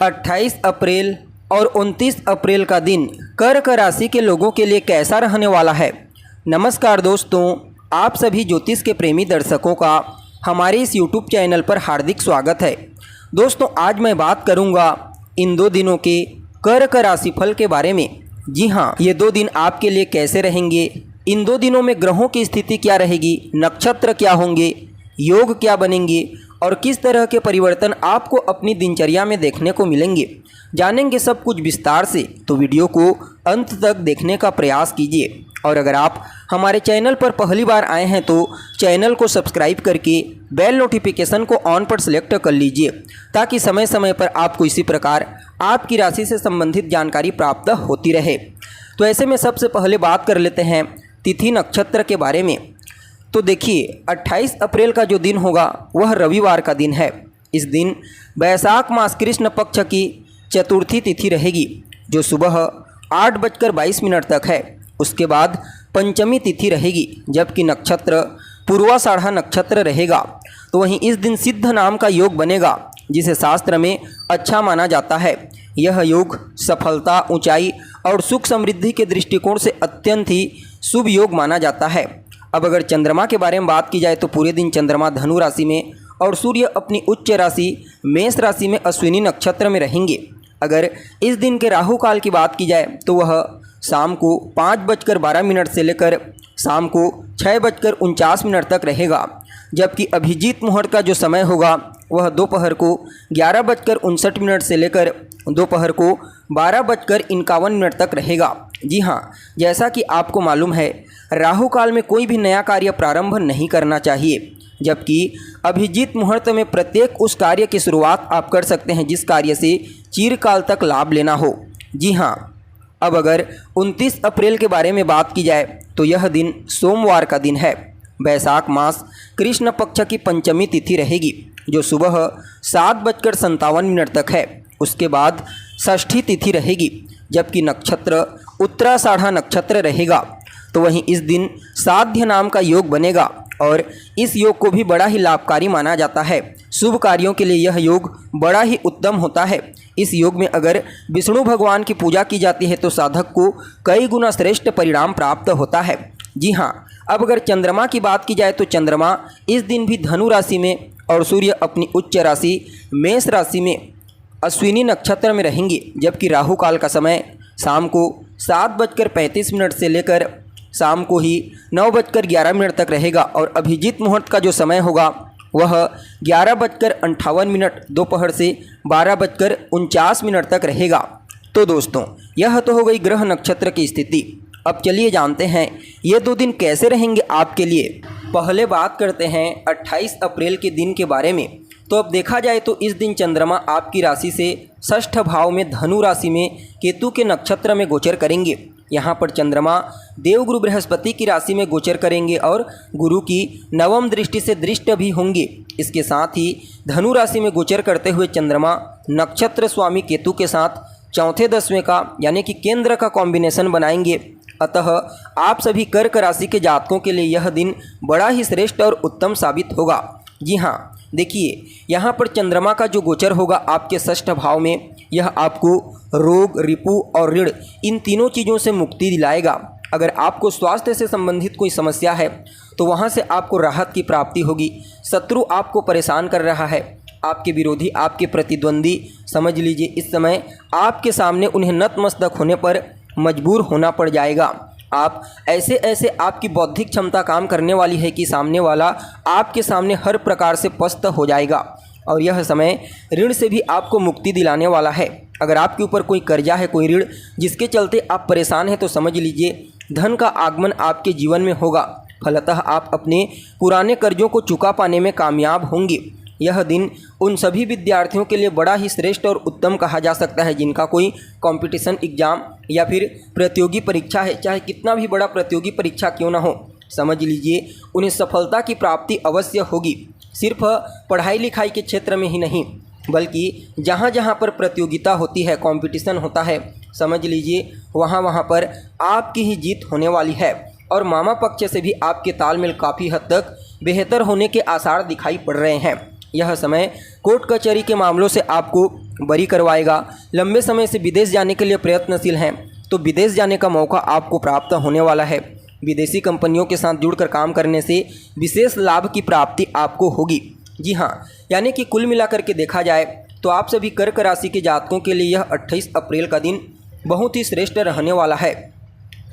28 अप्रैल और 29 अप्रैल का दिन कर्क राशि के लोगों के लिए कैसा रहने वाला है। नमस्कार दोस्तों, आप सभी ज्योतिष के प्रेमी दर्शकों का हमारे इस YouTube चैनल पर हार्दिक स्वागत है। दोस्तों, आज मैं बात करूंगा इन 2 दिनों के कर्क राशिफल के बारे में। जी हाँ, ये 2 दिन आपके लिए कैसे रहेंगे, इन 2 दिनों में ग्रहों की स्थिति क्या रहेगी, नक्षत्र क्या होंगे, योग क्या बनेंगे और किस तरह के परिवर्तन आपको अपनी दिनचर्या में देखने को मिलेंगे, जानेंगे सब कुछ विस्तार से। तो वीडियो को अंत तक देखने का प्रयास कीजिए। और अगर आप हमारे चैनल पर पहली बार आए हैं तो चैनल को सब्सक्राइब करके बेल नोटिफिकेशन को ऑन पर सेलेक्ट कर लीजिए, ताकि समय समय पर आपको इसी प्रकार आपकी राशि से संबंधित जानकारी प्राप्त होती रहे। तो ऐसे में सबसे पहले बात कर लेते हैं तिथि नक्षत्र के बारे में। तो देखिए, 28 अप्रैल का जो दिन होगा वह रविवार का दिन है। इस दिन बैसाख मास कृष्ण पक्ष की चतुर्थी तिथि रहेगी, जो सुबह 8:22 तक है। उसके बाद पंचमी तिथि रहेगी, जबकि नक्षत्र पूर्वाषाढ़ा नक्षत्र रहेगा। तो वहीं इस दिन सिद्ध नाम का योग बनेगा, जिसे शास्त्र में अच्छा माना जाता है। यह योग सफलता, ऊंचाई और सुख समृद्धि के दृष्टिकोण से अत्यंत ही शुभ योग माना जाता है। अब अगर चंद्रमा के बारे में बात की जाए तो पूरे दिन चंद्रमा धनु राशि में और सूर्य अपनी उच्च राशि मेष राशि में अश्विनी नक्षत्र में रहेंगे। अगर इस दिन के राहु काल की बात की जाए तो वह शाम को 5:12 से लेकर शाम को 6:49 तक रहेगा, जबकि अभिजीत मुहूर्त का जो समय होगा वह दोपहर को 11:59 से लेकर दोपहर को 12:51 तक रहेगा। जी हाँ, जैसा कि आपको मालूम है, राहु काल में कोई भी नया कार्य प्रारंभ नहीं करना चाहिए, जबकि अभिजीत मुहूर्त में प्रत्येक उस कार्य की शुरुआत आप कर सकते हैं जिस कार्य से चिरकाल तक लाभ लेना हो। जी हाँ, अब अगर 29 अप्रैल के बारे में बात की जाए तो यह दिन सोमवार का दिन है। बैसाख मास कृष्ण पक्ष की पंचमी तिथि रहेगी, जो सुबह 7:57 तक है। उसके बाद षष्ठी तिथि रहेगी, जबकि नक्षत्र उत्तराषाढ़ा नक्षत्र रहेगा। तो वहीं इस दिन साध्य नाम का योग बनेगा और इस योग को भी बड़ा ही लाभकारी माना जाता है। शुभ कार्यों के लिए यह योग बड़ा ही उत्तम होता है। इस योग में अगर विष्णु भगवान की पूजा की जाती है तो साधक को कई गुना श्रेष्ठ परिणाम प्राप्त होता है। जी हाँ, अब अगर चंद्रमा की बात की जाए तो चंद्रमा इस दिन भी धनु राशि में और सूर्य अपनी उच्च राशि मेष राशि में अश्विनी नक्षत्र में रहेंगे, जबकि राहु काल का समय शाम को 7:35 से लेकर शाम को ही 9:11 तक रहेगा और अभिजीत मुहूर्त का जो समय होगा वह 11:58 दोपहर से 12:49 तक रहेगा। तो दोस्तों, यह तो हो गई ग्रह नक्षत्र की स्थिति। अब चलिए जानते हैं ये 2 दिन कैसे रहेंगे आपके लिए। पहले बात करते हैं 28 अप्रैल के दिन के बारे में। तो अब देखा जाए तो इस दिन चंद्रमा आपकी राशि से षष्ठ भाव में धनु राशि में केतु के नक्षत्र में गोचर करेंगे। यहाँ पर चंद्रमा देवगुरु बृहस्पति की राशि में गोचर करेंगे और गुरु की नवम दृष्टि से दृष्ट भी होंगे। इसके साथ ही धनु राशि में गोचर करते हुए चंद्रमा नक्षत्र स्वामी केतु के साथ चौथे 10वें का यानी कि केंद्र का कॉम्बिनेशन बनाएंगे। अतः आप सभी कर्क राशि के जातकों के लिए यह दिन बड़ा ही श्रेष्ठ और उत्तम साबित होगा। जी हाँ, देखिए, यहाँ पर चंद्रमा का जो गोचर होगा आपके षष्ठ भाव में, यह आपको रोग, रिपु और ऋण इन तीनों चीज़ों से मुक्ति दिलाएगा। अगर आपको स्वास्थ्य से संबंधित कोई समस्या है तो वहाँ से आपको राहत की प्राप्ति होगी। शत्रु आपको परेशान कर रहा है, आपके विरोधी, आपके प्रतिद्वंदी, समझ लीजिए इस समय आपके सामने उन्हें नतमस्तक होने पर मजबूर होना पड़ जाएगा। आप ऐसे आपकी बौद्धिक क्षमता काम करने वाली है कि सामने वाला आपके सामने हर प्रकार से पस्त हो जाएगा। और यह समय ऋण से भी आपको मुक्ति दिलाने वाला है। अगर आपके ऊपर कोई कर्जा है, कोई ऋण जिसके चलते आप परेशान हैं, तो समझ लीजिए धन का आगमन आपके जीवन में होगा। फलतः आप अपने पुराने कर्जों को चुका पाने में कामयाब होंगे। यह दिन उन सभी विद्यार्थियों के लिए बड़ा ही श्रेष्ठ और उत्तम कहा जा सकता है जिनका कोई कंपटीशन एग्जाम या फिर प्रतियोगी परीक्षा है, चाहे कितना भी बड़ा प्रतियोगी परीक्षा क्यों ना हो, समझ लीजिए उन्हें सफलता की प्राप्ति अवश्य होगी। सिर्फ पढ़ाई लिखाई के क्षेत्र में ही नहीं, बल्कि जहाँ जहाँ पर प्रतियोगिता होती है, कंपटीशन होता है, समझ लीजिए वहाँ पर आपकी ही जीत होने वाली है। और मामा पक्ष से भी आपके तालमेल काफ़ी हद तक बेहतर होने के आसार दिखाई पड़ रहे हैं। यह समय कोर्ट कचहरी के मामलों से आपको बरी करवाएगा। लंबे समय से विदेश जाने के लिए प्रयत्नशील हैं तो विदेश जाने का मौका आपको प्राप्त होने वाला है। विदेशी कंपनियों के साथ जुड़कर काम करने से विशेष लाभ की प्राप्ति आपको होगी। जी हाँ, यानी कि कुल मिलाकर के देखा जाए तो आप सभी कर्क राशि के जातकों के लिए यह 28 अप्रैल का दिन बहुत ही श्रेष्ठ रहने वाला है।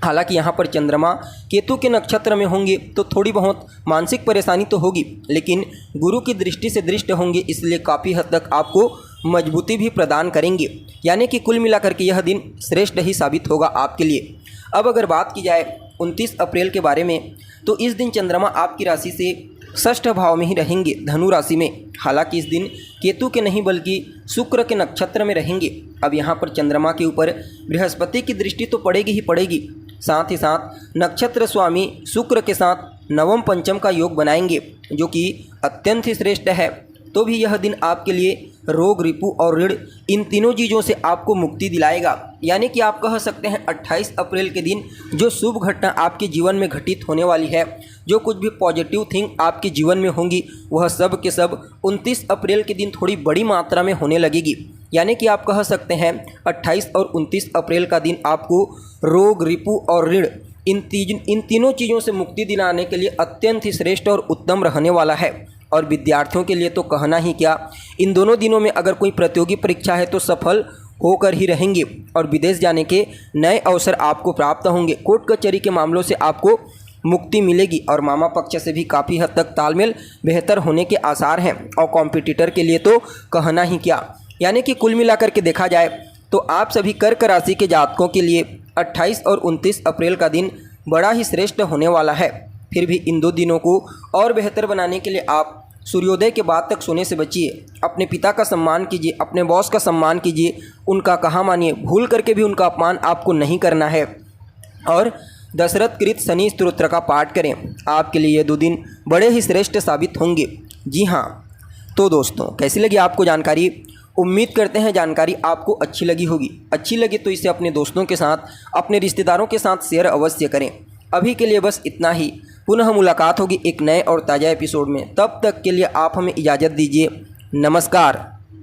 हालांकि यहाँ पर चंद्रमा केतु के नक्षत्र में होंगे तो थोड़ी बहुत मानसिक परेशानी तो होगी, लेकिन गुरु की दृष्टि से दृष्ट होंगे, इसलिए काफ़ी हद तक आपको मजबूती भी प्रदान करेंगे। यानी कि कुल मिलाकर के यह दिन श्रेष्ठ ही साबित होगा आपके लिए। अब अगर बात की जाए 29 अप्रैल के बारे में, तो इस दिन चंद्रमा आपकी राशि से षष्ठ भाव में ही रहेंगे, धनु राशि में। हालांकि इस दिन केतु के नहीं बल्कि शुक्र के नक्षत्र में रहेंगे। अब यहाँ पर चंद्रमा के ऊपर बृहस्पति की दृष्टि तो पड़ेगी ही पड़ेगी, साथ ही साथ नक्षत्र स्वामी शुक्र के साथ नवम पंचम का योग बनाएंगे, जो कि अत्यंत ही श्रेष्ठ है। तो भी यह दिन आपके लिए रोग, रिपु और ऋण, इन तीनों चीज़ों से आपको मुक्ति दिलाएगा। यानी कि आप कह सकते हैं 28 अप्रैल के दिन जो शुभ घटना आपके जीवन में घटित होने वाली है, जो कुछ भी पॉजिटिव थिंग आपके जीवन में होंगी, वह सब के सब 29 अप्रैल के दिन थोड़ी बड़ी मात्रा में होने लगेगी। यानी कि आप कह सकते हैं 28 और 29 अप्रैल का दिन आपको रोग, रिपु और ऋण, इन तीनों चीज़ों से मुक्ति दिलाने के लिए अत्यंत ही श्रेष्ठ और उत्तम रहने वाला है। और विद्यार्थियों के लिए तो कहना ही क्या, इन दोनों दिनों में अगर कोई प्रतियोगी परीक्षा है तो सफल होकर ही रहेंगे और विदेश जाने के नए अवसर आपको प्राप्त होंगे। कोर्ट कचहरी के मामलों से आपको मुक्ति मिलेगी और मामा पक्ष से भी काफ़ी हद तक तालमेल बेहतर होने के आसार हैं। और कॉम्पिटिटर के लिए तो कहना ही क्या। यानी कि कुल मिलाकर के देखा जाए तो आप सभी कर्क राशि के जातकों के लिए 28 और 29 अप्रैल का दिन बड़ा ही श्रेष्ठ होने वाला है। फिर भी इन दो दिनों को और बेहतर बनाने के लिए आप सूर्योदय के बाद तक सोने से बचिए। अपने पिता का सम्मान कीजिए, अपने बॉस का सम्मान कीजिए, उनका कहा मानिए, भूल करके भी उनका अपमान आपको नहीं करना है। और दशरथ कृत शनि स्तोत्र का पाठ करें। आपके लिए ये 2 दिन बड़े ही श्रेष्ठ साबित होंगे। जी हाँ, तो दोस्तों कैसी लगी आपको जानकारी? उम्मीद करते हैं जानकारी आपको अच्छी लगी होगी। अच्छी लगी तो इसे अपने दोस्तों के साथ, अपने रिश्तेदारों के साथ शेयर अवश्य करें। अभी के लिए बस इतना ही। पुनः मुलाकात होगी एक नए और ताज़ा एपिसोड में। तब तक के लिए आप हमें इजाज़त दीजिए। नमस्कार।